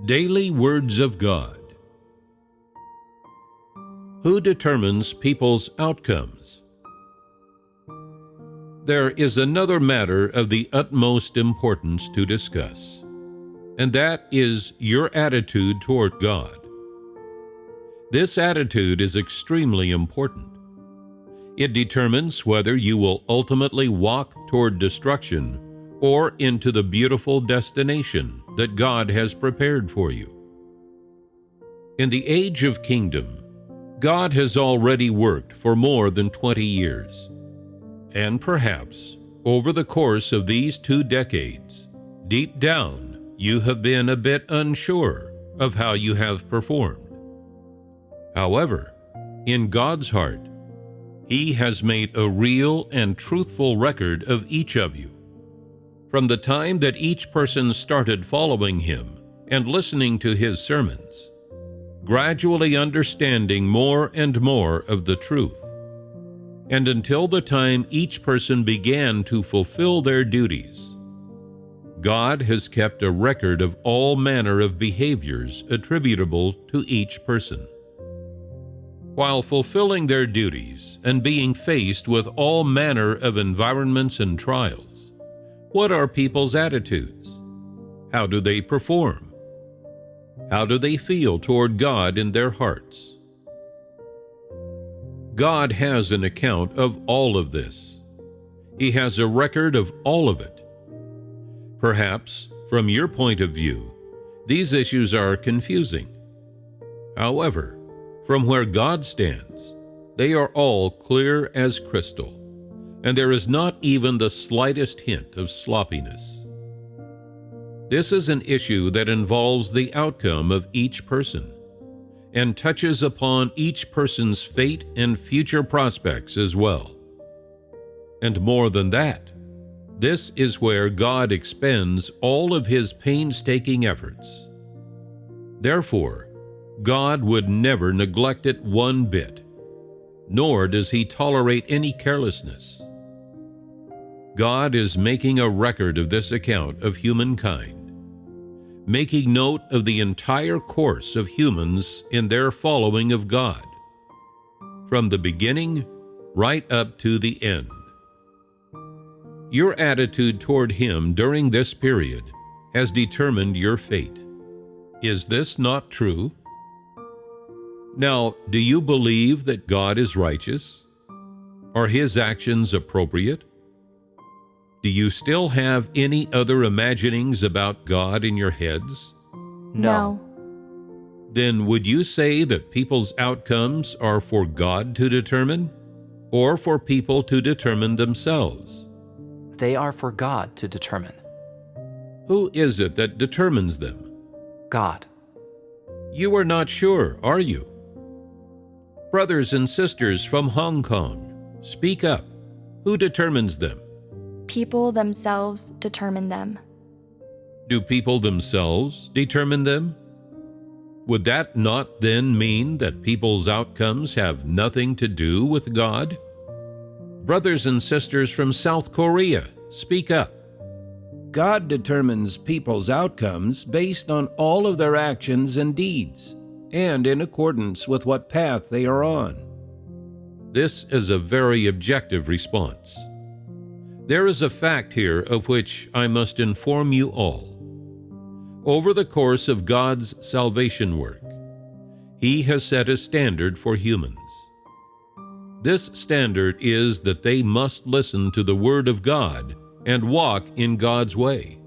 Daily Words of God. Who determines people's outcomes? There is another matter of the utmost importance to discuss, and that is your attitude toward God. This attitude is extremely important. It determines whether you will ultimately walk toward destruction or into the beautiful destination that God has prepared for you. In the age of kingdom, God has already worked for more than 20 years. And perhaps, over the course of these 2 decades, deep down, you have been a bit unsure of how you have performed. However, in God's heart, He has made a real and truthful record of each of you. From the time that each person started following Him and listening to His sermons, gradually understanding more and more of the truth, and until the time each person began to fulfill their duties, God has kept a record of all manner of behaviors attributable to each person. While fulfilling their duties and being faced with all manner of environments and trials, what are people's attitudes? How do they perform? How do they feel toward God in their hearts? God has an account of all of this. He has a record of all of it. Perhaps, from your point of view, these issues are confusing. However, from where God stands, they are all clear as crystal, and there is not even the slightest hint of sloppiness. This is an issue that involves the outcome of each person, and touches upon each person's fate and future prospects as well. And more than that, this is where God expends all of His painstaking efforts. Therefore, God would never neglect it one bit, nor does He tolerate any carelessness. God is making a record of this account of humankind, making note of the entire course of humans in their following of God, from the beginning right up to the end. Your attitude toward Him during this period has determined your fate. Is this not true? Now, do you believe that God is righteous? Are His actions appropriate? Do you still have any other imaginings about God in your heads? No. Then would you say that people's outcomes are for God to determine, or for people to determine themselves? They are for God to determine. Who is it that determines them? God. You are not sure, are you? Brothers and sisters from Hong Kong, speak up. Who determines them? People themselves determine them. Do people themselves determine them? Would that not then mean that people's outcomes have nothing to do with God? Brothers and sisters from South Korea, speak up. God determines people's outcomes based on all of their actions and deeds, and in accordance with what path they are on. This is a very objective response. There is a fact here of which I must inform you all. Over the course of God's salvation work, He has set a standard for humans. This standard is that they must listen to the Word of God and walk in God's way.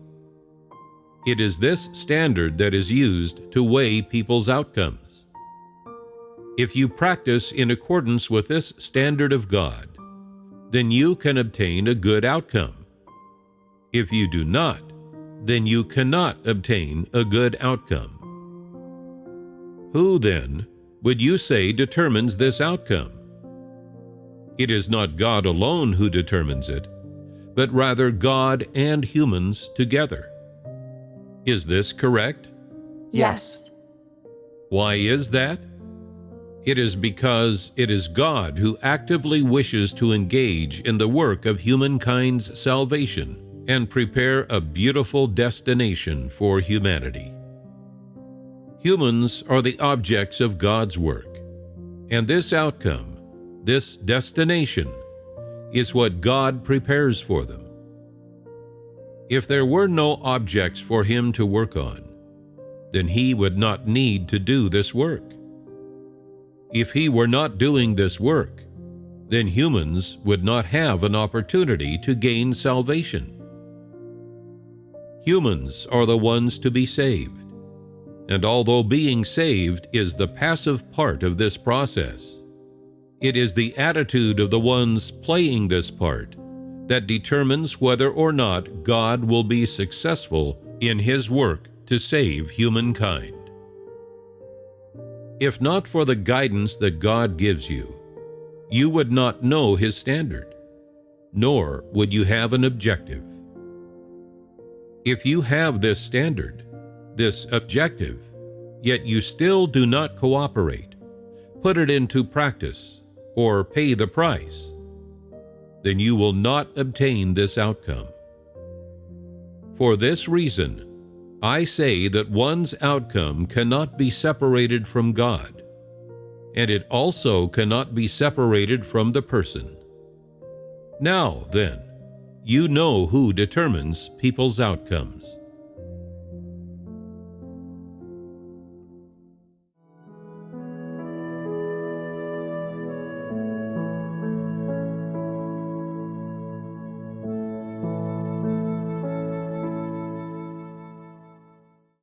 It is this standard that is used to weigh people's outcomes. If you practice in accordance with this standard of God, then you can obtain a good outcome. If you do not, then you cannot obtain a good outcome. Who, then, would you say determines this outcome? It is not God alone who determines it, but rather God and humans together. Is this correct? Yes. Why is that? It is because it is God who actively wishes to engage in the work of humankind's salvation and prepare a beautiful destination for humanity. Humans are the objects of God's work, and this outcome, this destination, is what God prepares for them. If there were no objects for Him to work on, then He would not need to do this work. If He were not doing this work, then humans would not have an opportunity to gain salvation. Humans are the ones to be saved, and although being saved is the passive part of this process, it is the attitude of the ones playing this part that determines whether or not God will be successful in His work to save humankind. If not for the guidance that God gives you, you would not know His standard, nor would you have an objective. If you have this standard, this objective, yet you still do not cooperate, put it into practice, or pay the price, then you will not obtain this outcome. For this reason, I say that one's outcome cannot be separated from God, and it also cannot be separated from the person. Now, then, you know who determines people's outcomes.